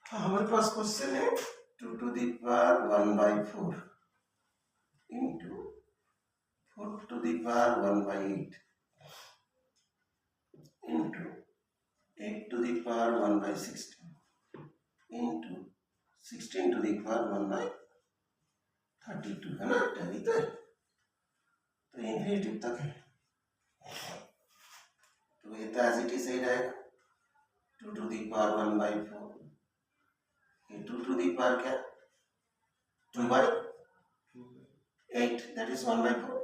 हमारे पास क्वेश्चन है 2 to the power 1/4 into 4 to the power 1/8 into 8 to the power 1/16 into 16 to the power 1/32 है ना। Tally तो infinity तक है, तो ये तो एज इट इज सही रहेगा। 2 to the power 1/4, ये 2 to the power क्या 2/8, that is 1/4।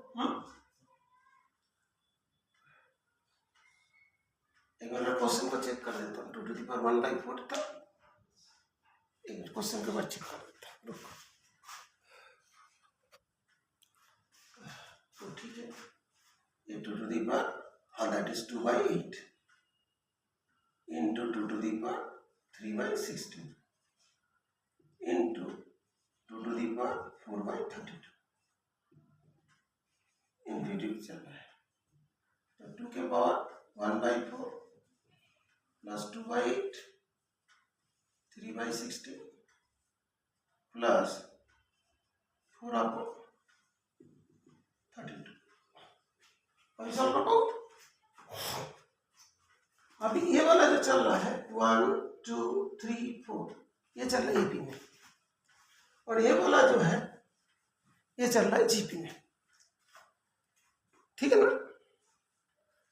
एक बार क्वेश्चन को चेक कर देता हूँ। 2 to the power 1/4 था, एक क्वेश्चन के बाद चेक कर देता हूँ, रुको। तो ठीक है, ये 2 to the power और that is 2/8 into 2 to the power 3/16 into 2 to the power 4/32 infinity चल रहा है। तो 2 के पावर 1/4 प्लस 2/8 3/16 प्लस 4/32। अभी सॉल्व कर पाओ। अभी ये वाला जो चल रहा है 1 2 3 4 ये चल रहा है एपी में, और ये वाला जो है ये चल रहा है जीपी में, ठीक है ना।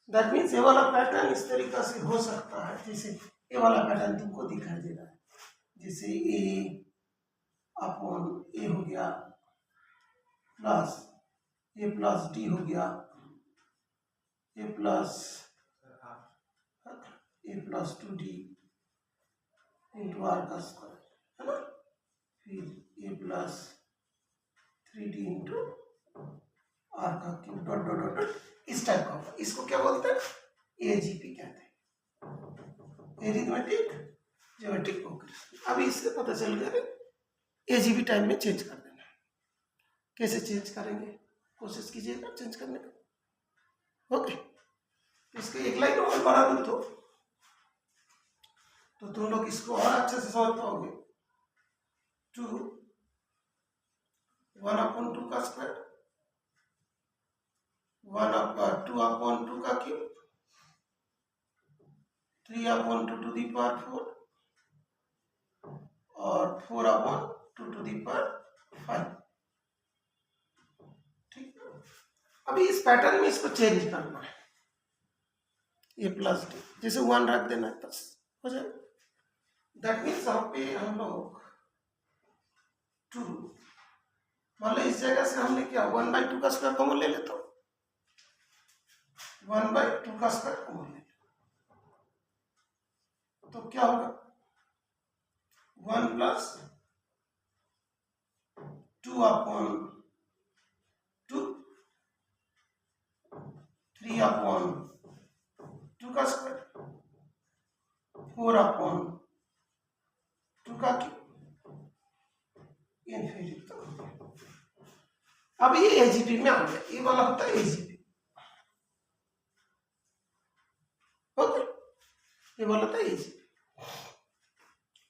दैट मीन्स ये वाला पैटर्न इस तरीका से हो सकता है, जैसे ये वाला पैटर्न तुमको दिखाई दे रहा है, जैसे ए अपॉन ए हो गया प्लस ए प्लस डी हो गया, ए प्लस 2d इंटू आर का स्क्वायर, है ना। फिर ए प्लस 3d इंटू आर का क्यूब डॉट डॉट डॉट इस टाइप का होगा। इसको क्या बोलते हैं, एजीपी कहते हैं, एरिथमेटिक ज्योमेट्रिक प्रोग्रेशन। अभी इससे पता चल गया एजीपी टाइम में चेंज कर देना। कैसे चेंज करेंगे, कोशिश कीजिएगा चेंज करने का, ओके। इसके एक लाइन और बढ़ा दूं तो तुम लोग इसको और अच्छे से समझ पाओगे। 2 1/2 का स्क्वायर 2/2 का क्यूब 3/2 टू दी पावर 4 और 4/2 टू दी पावर 5, ठीक है। अभी इस पैटर्न में इसको चेंज करना है, ए प्लस डी जैसे 1 रख देना है, बस हो जाए। दैट मीन्स यहाँ पे हम लोग 2 मतलब इस जगह से हमने क्या 1/2 का स्क्वायर कॉमन ले लेता हूँ, 1/2 का स्क्वायर कॉमन ले लेता, तो क्या होगा 1 प्लस 2/2 3/2 का स्क्वायर 4/2 का क्यूब इन्फिनिटी तक। अब ये एजीपी में आ गया, ये वाला होता है एजीपी, ओके। ये वाला होता है एजीपी।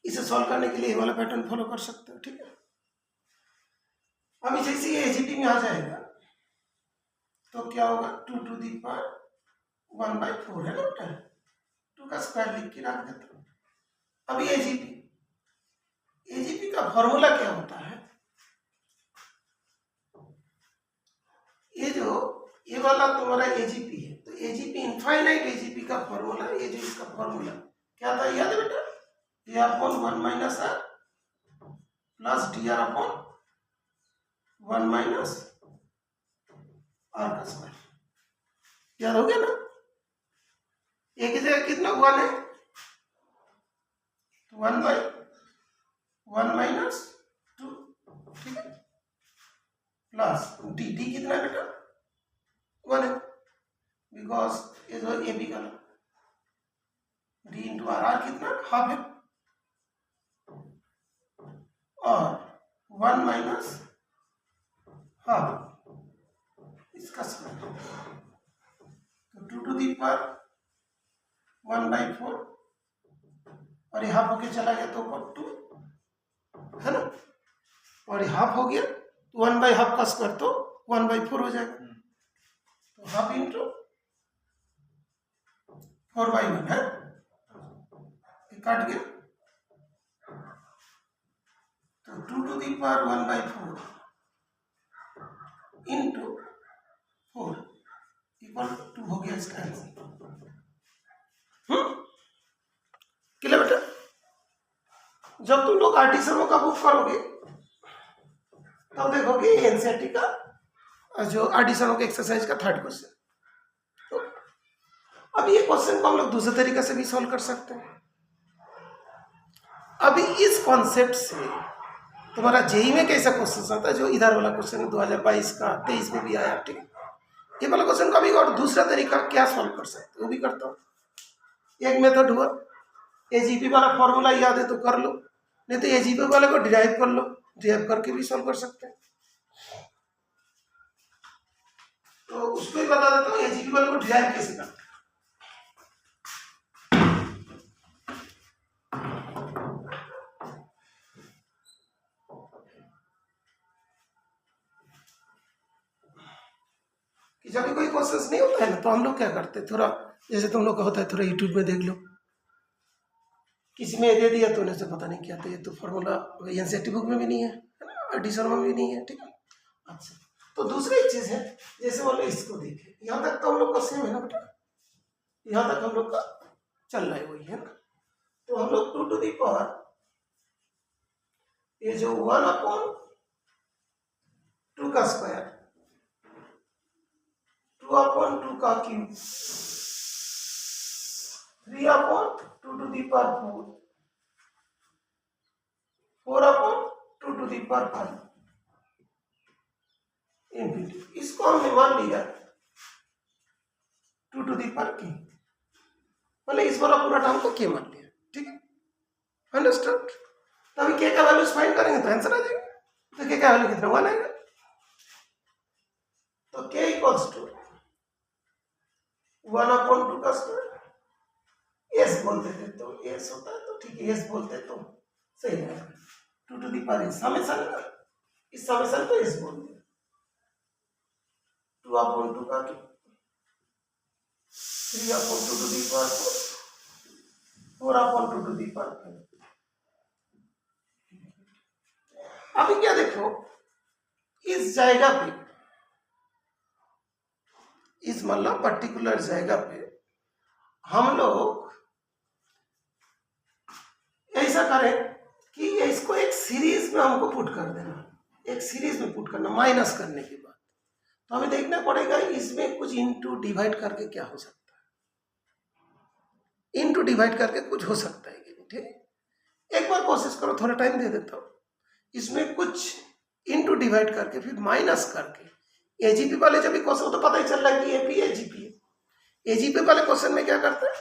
इसे सॉल्व करने के लिए ये वाला पैटर्न फॉलो कर सकते हो, ठीक है। अभी जैसे ये एजीपी में आ जाएगा तो क्या होगा 2 to the power 1/4 है ना बेटा, 2 का स्क्वायर लिख के रख देता हूँ। अभी एजीपी का फॉर्मूला क्या होता है, ये वाला तुम्हारा एजीपी है, तो एजीपी इनफाइनाइट एजीपी का फॉर्मूला, ये जो इसका फॉर्मूला क्या था याद है बेटा, a upon 1 minus r plus d r upon 1 minus r का स्क्वायर, याद हो गया ना। एक जगह कितना 1 है, 1/1 माइनस 2, ठीक है, प्लस डी कितना है बेटा 1 है, बिकॉज ये जो ए बी का डी इंटू आर कितना हाफ है, और 1 माइनस हाफ इसका स्क्वायर, तो 2 to the power 1/4 और ये हाफ होके चला गया तो ऊपर 2 है ना, और ये हाफ हो गया तो 1/2 का स्क्वायर तो 1/4 हो जाएगा, तो हाफ इंटू 4/1 है, काट गया तो 2 to the power 1/4 into 4 equal 2 हो गया इसका आंसर। क्लियर बेटा? जब तुम लोग आर्टिसनों का बुक करोगे तब देखोगे एनसीईआरटी का जो आर्टिसनों के एक्सरसाइज का 3rd क्वेश्चन। तो अब ये क्वेश्चन को हम लोग दूसरे तरीके से भी सॉल्व कर सकते हैं। अभी इस कॉन्सेप्ट से तुम्हारा जेई में कैसा क्वेश्चन आता है, जो इधर वाला क्वेश्चन 2022 का 23 में भी आया, ठीक है, ये वाला क्वेश्चन का भी और दूसरा तरीका क्या सॉल्व कर सकते हो वो भी करता हूँ। एक मेथड हुआ एजीपी वाला फॉर्मूला याद है तो कर लो, नहीं तो एजीपी वाले को डिराइव कर लो, डिराइव करके भी सॉल्व कर सकते हैं। तो उसको ही बता देता हूँ एजीपी वाले को डिराइव कैसे करते हैं। कि जब भी कोई प्रोसेस नहीं होता है ना तो हम लोग क्या करते हैं, थोड़ा जैसे तुम लोग का होता है थोड़ा यूट्यूब में देख लो, किसी में दे दिया तो उन्हें से पता नहीं क्या, तो ये तो फॉर्मूला एनसीईआरटी बुक में भी नहीं है ना, एडिशन में भी नहीं है, ठीक है। अच्छा, तो दूसरी एक चीज है, जैसे मान लो इसको देखे, यहाँ तक तो हम लोग का सेम है ना बेटा, यहाँ तक हम लोग का चल रहा है वही है ना, तो हम लोग 2 to the power ये जो 1/2 का स्क्वायर 2/2 का cube 3/2 to the power 4 4/2 to the power 5 infinity, इसको हमने मान लिया 2 to the power k, मतलब इस वाला पूरा टर्म को k मान लिया, ठीक है, अंडरस्टैंड। तो अभी k का वैल्यू फाइंड करेंगे तो आंसर आ जाएगा, तो k का वैल्यू कितना 1 आएगा, तो k इक्वल्स टू 1/2 का स्क्वायर, s बोलते थे तो s होता है तो ठीक है, s बोलते तो सही है, 2 to the power समेशन है ना, इस समेशन को s बोलते हैं, 2/2 का 3/2 to the power 4/2 to the power 5। अभी क्या देखो, इस जगह पे, इस मतलब पर्टिकुलर जगह पे हम लोग ऐसा करें कि इसको एक सीरीज में हमको पुट कर देना, एक सीरीज में पुट करना माइनस करने के बाद, तो हमें देखना पड़ेगा इसमें कुछ इनटू डिवाइड करके क्या हो सकता है, इनटू डिवाइड करके कुछ हो सकता है कि नहीं, ठीक है। एक बार कोशिश करो, थोड़ा टाइम दे देता हूँ, इसमें कुछ इनटू डिवाइड करके फिर माइनस करके, एजीपी वाले जब भी क्वेश्चन तो पता ही चल रहा है कि एपी एजीपी है, एजीपी वाले क्वेश्चन में क्या करते हैं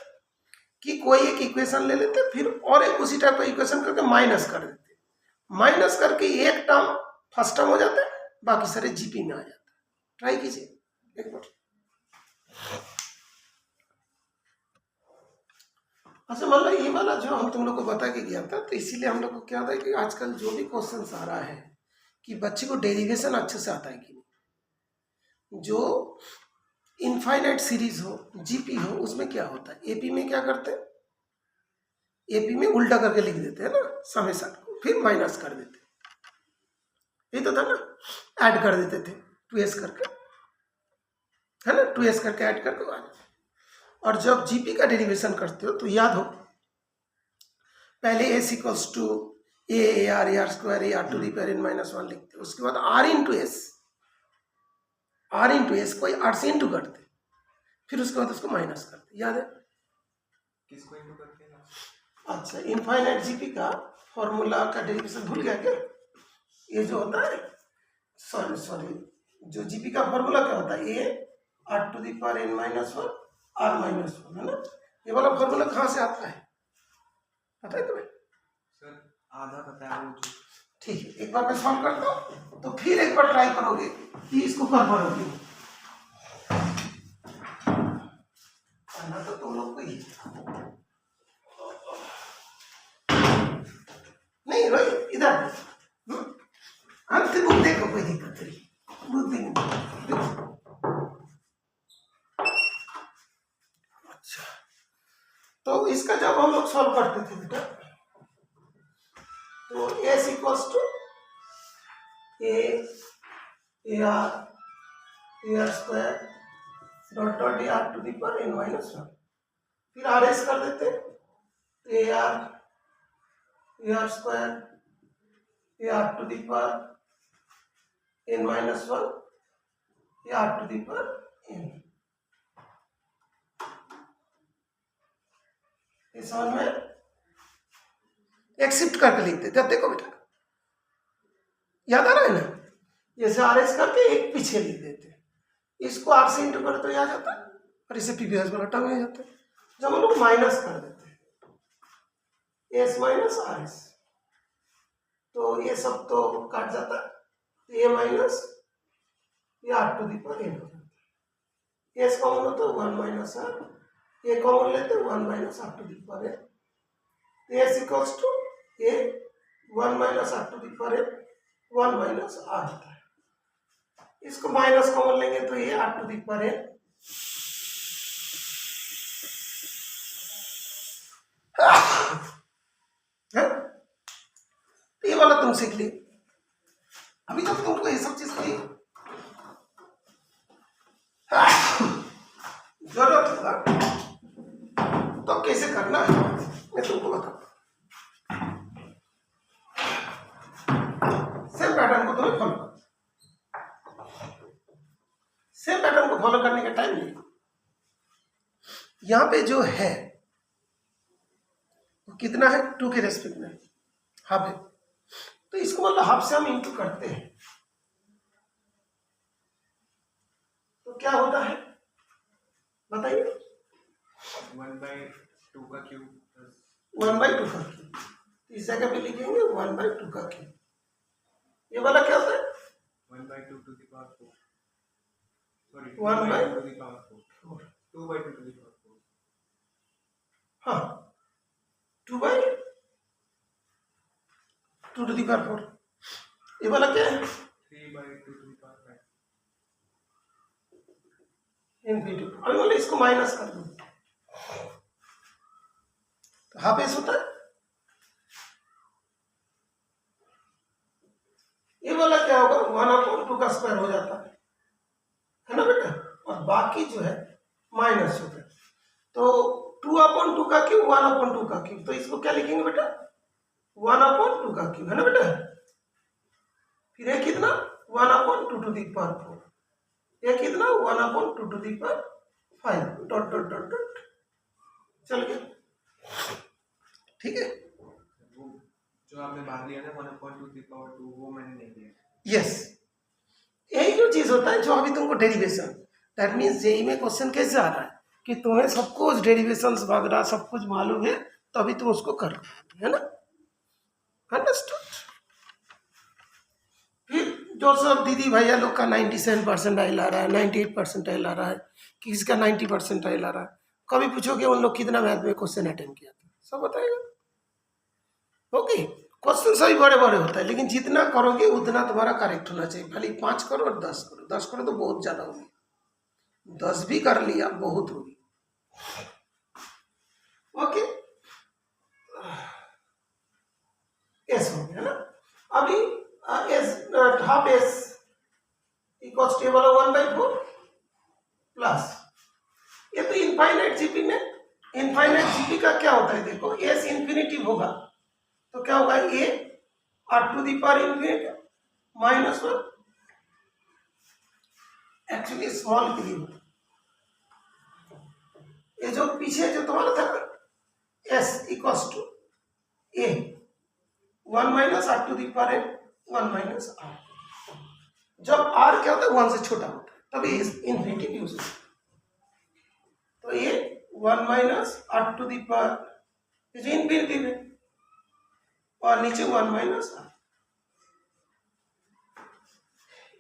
कि कोई एक इक्वेशन ले लेते फिर और एक उसी टाइप का इक्वेशन करके माइनस कर देते, माइनस करके एक टर्म फर्स्ट टर्म हो जाता है, बाकी सारे जीपी में आ जाता है। ट्राई कीजिए एक बार। अच्छा, मतलब ये वाला जो हम तुम लोग को बता के गया था, तो इसीलिए हम लोग को क्या होता है कि आजकल जो भी क्वेश्चन आ रहा है कि बच्चे को डेरिवेशन अच्छे से आता है कि नहीं, जो इनफाइनाइट सीरीज हो, जीपी हो, उसमें क्या होता है, एपी में क्या करते हैं, एपी में उल्टा करके लिख देते हैं ना समेशन को, फिर माइनस कर देते, ये तो था ना, ऐड कर देते थे 2s करके, है ना, 2s करके ऐड करके आ जाते। और जब जीपी का डेरिवेशन करते हो तो याद हो, पहले s equals to A R square A R to the power n-1 लिखते हो, उसके बाद r इंटू एस को r से इंटू करते, फिर उसके बाद उसको माइनस करते, याद है किसको इंटू करते हैं? अच्छा, इनफाइनाइट जीपी का फॉर्मूला का डेरिवेशन भूल गया क्या, ये जो होता है, सॉरी जो जीपी का फॉर्मूला क्या होता है, A R to the power n-1 r-1 है ना, ये वाला फॉर्मूला कहाँ से आता है पता है तुम्हें? सर आधा पता है वो, ठीक है, एक बार मैं सॉल्व करता हूँ तो फिर एक बार ट्राई करोगे कि इसको कर पाओगे, तो तुम लोग को ही नहीं रोहित इधर अंत बुक देखो, कोई दिक्कत नहीं, बुक देखो। अच्छा, तो इसका जब हम लोग सॉल्व करते थे बेटा, तो s equals to a r square dot dot R to the power n minus 1, फिर आर एस कर देते, A R square A R to the power n minus 1 A R to the power n। इस समझ में accept करके लिखते। जब देखो बेटा याद आ रहा है ना, जैसे आर एस करके एक पीछे लिख देते, इसको आर से इंटू कर तो आ जाता है, और इसे पीबीएस वाला टर्म आ जाता है। जब हम लोग माइनस कर देते एस माइनस आर एस, तो ये सब तो काट जाता है, ए माइनस ये R to the power N हो जाता है। एस कॉमन हो तो 1 माइनस आर, ए कॉमन लेते 1 minus R to the power N. S equals to A 1 minus R to the power N 1 minus R होता है। इसको माइनस कॉमन लेंगे तो ये R to the power N है। ये वाला तुम सीख लिए, अभी तक तुमको ये सब चीज की जरूरत होगा तो कैसे करना है मैं तुमको बताऊं। सेम पैटर्न को तुम्हें फॉलो करो, सेम पैटर्न को फॉलो करने का टाइम नहीं। यहां पे जो है वो कितना है, 2 के रेस्पेक्ट में हाफ है, तो इसको मतलब हाफ से हम इंटू करते हैं तो क्या होता है बताइए। 1/2 का क्यूब 1/2 का क्यूब, इस जगह पे लिखेंगे 1/2 का क्यूब। ये वाला क्या होता है 1/2 to the power 4, sorry 1/2 to the power 4, 2/2 to the power 4। हाँ 2/2 टू द पावर 4। ये वाला क्या है 3/2 टू द पावर 5। इनफिनिटी। अभी बोले इसको माइनस कर दो तो हाफ एस होता है। ये वाला क्या होगा 1/2 का स्क्वायर हो जाता है ना बेटा, और बाकी जो है माइनस होता है। तो 2/2 का क्यूब 1/2 का क्यूब, तो इसको क्या लिखेंगे बेटा 1/2 का क्यूब है ना बेटा। फिर ये कितना 1/2 टू दी पावर 4, ये कितना 1/2 to the power 5 dot dot dot dot चल गया, ठीक है। वो जो आपने बाहर लिया ना 1/2 टू द पावर 2, वो मैंने नहीं लिया। यस, यही जो चीज होता है जो अभी तुमको डेरिवेशन, दैट मीन्स जेई में क्वेश्चन कैसे आ रहा है कि तुम्हें सब कुछ डेरिवेशन वगैरह सब कुछ मालूम है तभी तुम उसको कर रहे हो, है ना, अंडरस्टूड। फिर जो सब दीदी भैया लोग का 97% आ रहा है, 98% आ रहा है, किसी का 90% आ रहा है, कभी पूछोगे उन लोग कितना मैथ में क्वेश्चन अटेंड किया था, सब बताएगा। ओके, क्वेश्चन सभी बड़े बड़े होता है लेकिन जितना करोगे उतना तुम्हारा करेक्ट होना चाहिए। खाली 5 करो और 10 करो, 10 करो तो बहुत ज्यादा होगी, 10 भी कर लिया बहुत होगी। ओके, एस हो गया ना। अभी S half S equals to 1/4 plus, ये तो इनफाइनाइट जीपी में, इनफाइनाइट जीपी का क्या होता है देखो, एस इन्फिनिटी होगा तो क्या होगा A R to the power infinity -1, actually small के लिए ये जो पीछे जो तुम्हारा था S equals to A 1 minus R to the power N 1 minus R. जब आर क्या होता है 1 से छोटा होता है तभी इन्फिनिटी यूज होता है, तो ये 1 minus R to the power infinity में और नीचे 1 माइनस आर।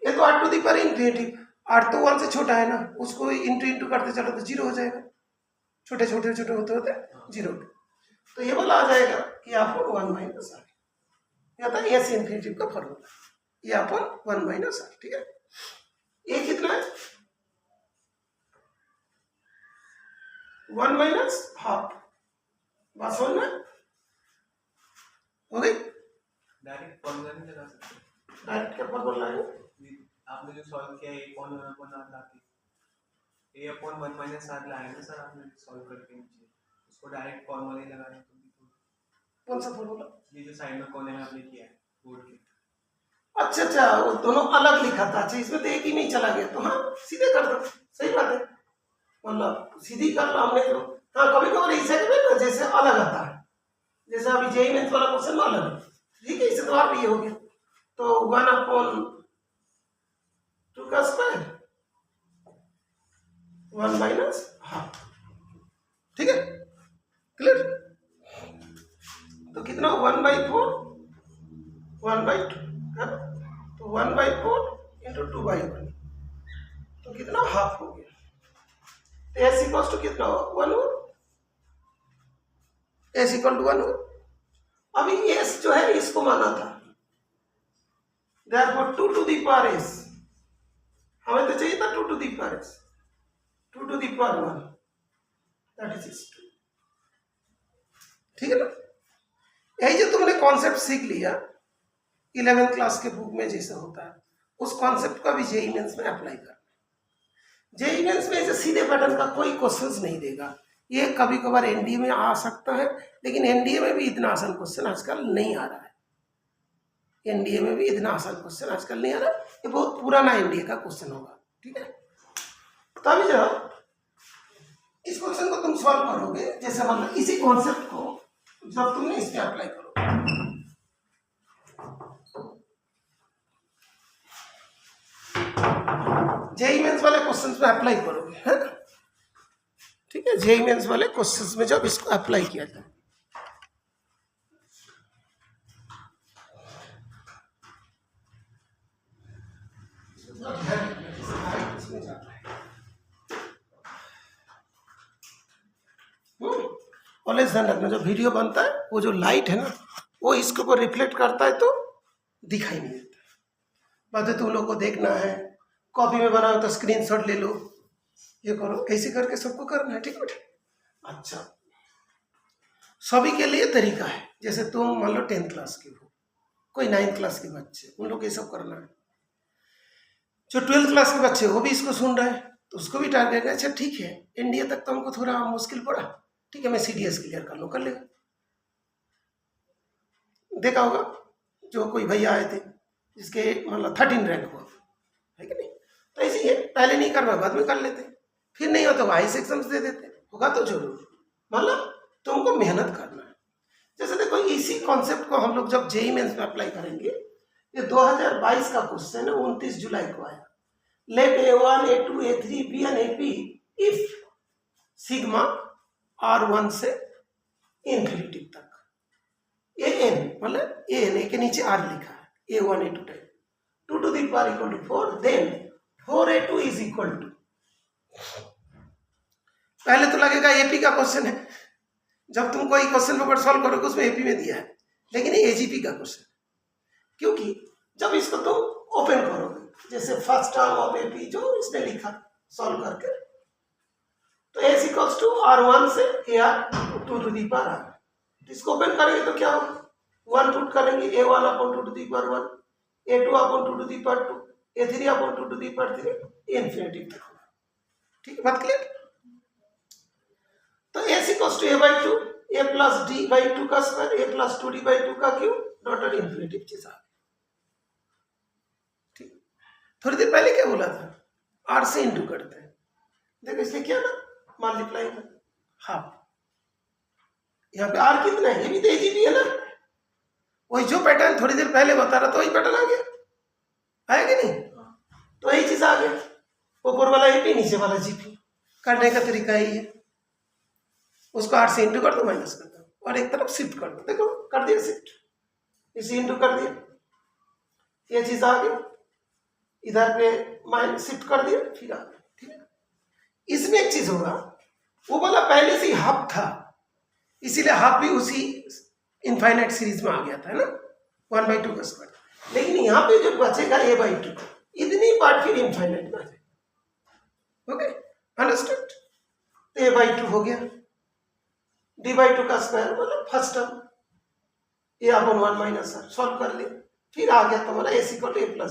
ये तो R to the power infinity, R तो 1 से छोटा है ना, उसको इंटू इंटू करते चलो तो 0 हो जाएगा, छोटे छोटे छोटे होते होते 0। तो ये वाला आ जाएगा कि आपको 1 माइनस आर। ये था एस इन्फिनिटिव का फॉर्मूला, ये अपन 1 माइनस आर, ठीक है। ये कितना है 1 माइनस हाफ, बात समझ में हो गई। डायरेक्ट फॉर्मूला नहीं लगा सकते, डायरेक्ट क्या फॉर्मूला है, आपने जो सॉल्व किया ए अपॉन 1 अपॉन आर लाके ए अपॉन 1 माइनस आर लाया ना सर आपने सॉल्व करके नीचे, उसको डायरेक्ट फॉर्मूला ही लगाना तो कौन सा फॉर्मूला, ये जो साइड में कोने में आपने किया है बोर्ड के। अच्छा अच्छा, वो दोनों अलग लिखा था, अच्छा इसमें तो एक ही नहीं चला गया, तो हाँ सीधे कर दो, सही बात है, मतलब सीधी कर लो हमने तो। हाँ कभी कभी ऐसे ना जैसे अलग आता है, जैसे अभी जेई मेंस वाला क्वेश्चन में अलग है, ठीक है, इसे तो और भी ये हो गया, तो 1 अपॉन 2 का स्क्वायर 1 माइनस हाफ, ठीक है, क्लियर। तो कितना 1/4 1/2 है ना, तो 1/4 इंटू 2/1, तो कितना हाफ हो गया, तो एस इक्वल टू कितना हो 1 हो, एस इक्वल टू 1 हो। अभी एस जो है इसको माना था, therefore 2 to the power s, हमें तो चाहिए था 2 to the power s, 2 to the power 1, that is 2, ठीक है ना। यही जो तुमने कॉन्सेप्ट सीख लिया 11th क्लास के बुक में जैसे होता है, उस कॉन्सेप्ट का भी जेई मेंस में अप्लाई करना। जेई मेंस में ऐसे सीधे पैटर्न का कोई क्वेश्चंस नहीं देगा, ये कभी कभार एनडीए में आ सकता है, लेकिन एनडीए में भी इतना आसान क्वेश्चन आजकल नहीं आ रहा है, एनडीए में भी इतना आसान क्वेश्चन आजकल नहीं आ रहा, ये बहुत पुराना एनडीए का क्वेश्चन होगा, ठीक है। तभी जब इस क्वेश्चन को तुम सॉल्व करोगे, जैसे मतलब इसी कॉन्सेप्ट को जब तुमने इस पे अप्लाई करोगे, जेई मेंस वाले क्वेश्चंस में अप्लाई करोगे, है ना, ठीक है, जेई मेंस वाले क्वेश्चंस में जब इसको अप्लाई किया जाए, ऑलवेज ध्यान रखना, जो वीडियो बनता है वो जो लाइट है ना वो इसके ऊपर रिफ्लेक्ट करता है तो दिखाई नहीं देता, बात है तुम लोग को देखना है, कॉपी में बनाओ तो स्क्रीनशॉट ले लो, ये करो, ऐसे करके सबको करना है, ठीक है बेटा। अच्छा, सभी के लिए तरीका है, जैसे तुम मान लो 10th क्लास के हो, कोई 9th क्लास के बच्चे, उन लोग ये सब करना है, जो 12th क्लास के बच्चे वो भी इसको सुन रहे हैं तो उसको भी टारगेट है, अच्छा ठीक है एनडीए तक तो हमको थोड़ा मुश्किल पड़ा, ठीक है मैं सीडीएस क्लियर कर लूँ, कर लेगा। देखा होगा जो कोई भैया आए थे जिसके मतलब 13 रैंक हुआ है कि नहीं, तो ऐसे ही है, पहले नहीं करना बाद में कर लेते, फिर नहीं होता हाई सेक्शंस दे देते, होगा तो जरूर, मतलब तुमको मेहनत करना है। जैसे देखो इसी कॉन्सेप्ट को हम लोग जब जेई मेंस में अप्लाई करेंगे, ये 2022 का क्वेश्चन है, 29 जुलाई को आया, let A1 A2 A3 B and AP if sigma R1 से इन्फिनिटी तक, AN मतलब AN के नीचे R लिखा है, A1 A2 type 2 to the power equal to 4, then 4A2 is equal to, पहले तो लगेगा AP का क्वेश्चन है, जब तुम कोई क्वेश्चन पेपर सॉल्व करोगे उसमें AP में दिया है, लेकिन ये AGP का क्वेश्चन, क्योंकि जब इसको तुम ओपन करोगे, जैसे फर्स्ट टर्म ऑफ AP जो इसने लिखा सॉल्व करके, तो S इक्वल्स टू R1 से AR 2 to the power R, इसको ओपन करेंगे तो क्या होगा, 1 पुट करेंगे, A1 upon 2 to the power 1, A2 upon 2 to the power 2, A3 upon 2 to the power 3, infinity तक होगा, ठीक है, बात क्लियर। तो S equals to A/2 A plus D/2 का स्क्वायर A प्लस 2D/2 का क्यूब डॉट इन्फिनिटी चीज आ गई, ठीक। थोड़ी देर पहले क्या बोला था, R से इंटू करते हैं, देखो इसलिए क्या ना मल्टीप्लाई में हाफ, यहाँ पे R कितना है, ये भी तो AGP है ना, वही जो पैटर्न थोड़ी देर पहले बता रहा था वही पैटर्न आ गया, आया कि नहीं, तो यही चीज आ गया, ऊपर वाला AP नीचे वाला GP, करने का तरीका यही है, उसको R से इंटू कर दो, माइनस कर दो और एक तरफ शिफ्ट कर दो, देखो कर दिया शिफ्ट, इसे इंटू कर दिया, ये चीज आ गई, इधर पे माइनस शिफ्ट कर दिया, फिर आ गया, ठीक है। इसमें एक चीज होगा, वो वाला पहले से ही हाफ था, इसीलिए हाफ भी उसी इनफाइनाइट सीरीज में आ गया था, है ना, 1/2 का स्क्वायर। लेकिन यहाँ पे जो बचेगा a/2, इतनी पार्ट फिर इनफाइनाइट में आ जाएगी। Okay, understood? तो a/2 हो गया, d/2 का स्क्वायर मतलब first term a/1 minus r, solve कर लिया। फिर आ गया तुम्हारा a = a +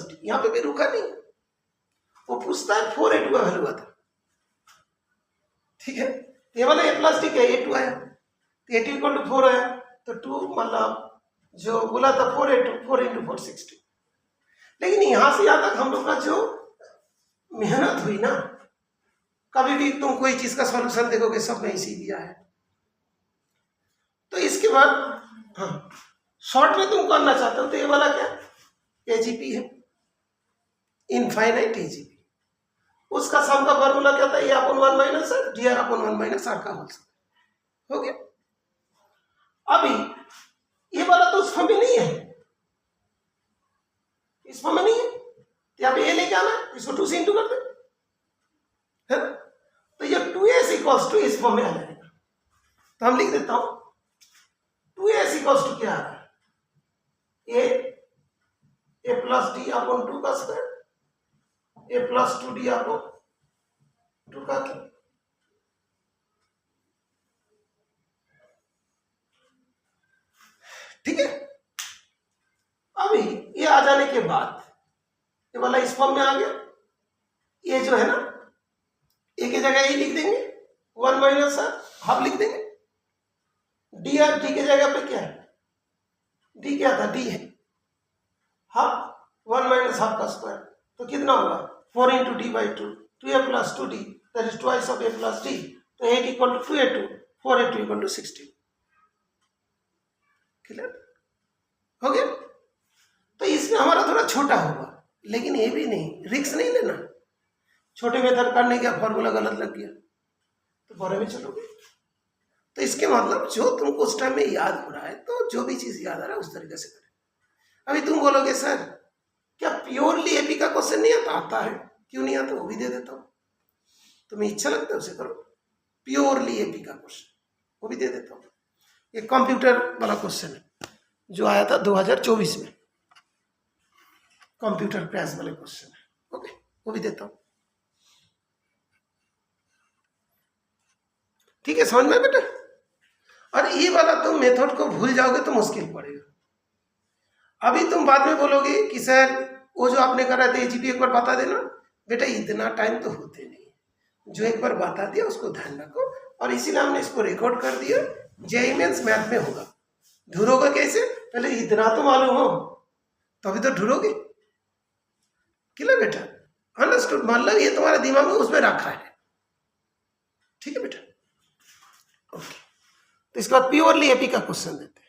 d। यहाँ पे भी रुका नहीं, वो पूछता है 4a2 का वैल्यू आता, ठीक है? ये वाला a + d क्या a2 आया, तो a2 = 4 आया, तो 2 मतलब जो बोला था 4a2, 4 × 4 60। लेकिन यहां से यहां तक हम लोग का जो मेहनत हुई ना, कभी भी तुम कोई चीज का सॉल्यूशन देखोगे सब में इसी दिया है। तो इसके बाद हाँ, शॉर्ट में तुम करना चाहते हो तो ये वाला क्या AGP है, इनफाइनाइट AGP। उसका सम का फॉर्मूला क्या था, a/1 - r dr/1 - r का होल स्क्वायर। हो गया। अभी ये वाला तो उस फॉर्म में नहीं है, इस फॉर्म में नहीं है, तो यहाँ पे a लेके आना है, इसको 2 से इंटू कर दे, है ना? तो ये 2s = इस फॉर्म में आ जाएगा। तो हम लिख देता हूं 2s = क्या आ रहा है, a + d/2 का स्क्वायर, a + 2d/2 का क्यूब। ठीक है। अभी ये आ जाने के बाद ये वाला इस फॉर्म में आ गया, ये जो है ना a की जगह a लिख देंगे, 1 - r हाफ लिख देंगे, dr d की जगह पे क्या है, d क्या था, d है हाफ, 1 - हाफ का स्क्वायर, तो कितना होगा 4 × d/2, 2a + 2d, that is twice of a + d, तो 8 = 2a2, 4a2 = 16। क्लियर हो गया। तो इसमें हमारा थोड़ा छोटा होगा, लेकिन ये भी नहीं, रिस्क नहीं लेना, छोटे मेथड करने का फॉर्मूला गलत लग गया तो बड़े में चलोगे। तो इसके मतलब जो तुमको उस टाइम में याद हो रहा है, तो जो भी चीज याद आ रहा है उस तरीके से करें। अभी तुम बोलोगे सर क्या प्योरली एपी का क्वेश्चन नहीं आता? आता है, क्यों नहीं आता, वो भी दे देता हूँ, तुम्हें इच्छा लगता है उसे करो। प्योरली एपी का क्वेश्चन वो भी दे देता हूँ। ये कंप्यूटर वाला क्वेश्चन है जो आया था 2024 में, कंप्यूटर क्रैश वाले क्वेश्चन है, ओके, वो भी देता हूँ। ठीक है, समझ में बेटा? और ये वाला तुम मेथड को भूल जाओगे तो मुश्किल पड़ेगा। अभी तुम बाद में बोलोगे कि सर वो जो आपने करा था AGP एक बार बता देना, बेटा इतना टाइम तो होते नहीं, जो एक बार बता दिया उसको ध्यान रखो, और इसीलिए हमने इसको रिकॉर्ड कर दिया। JEE मेंस मैथ में होगा, ढूंढोगे कैसे, पहले इतना तो मालूम हो तभी तो ढूंढोगे। क्लियर बेटा, अंडरस्टूड? मतलब ये तुम्हारे दिमाग में उसमें रखा है, ठीक है बेटा? ओके, तो इसके बाद प्योरली एपी का क्वेश्चन देते हैं।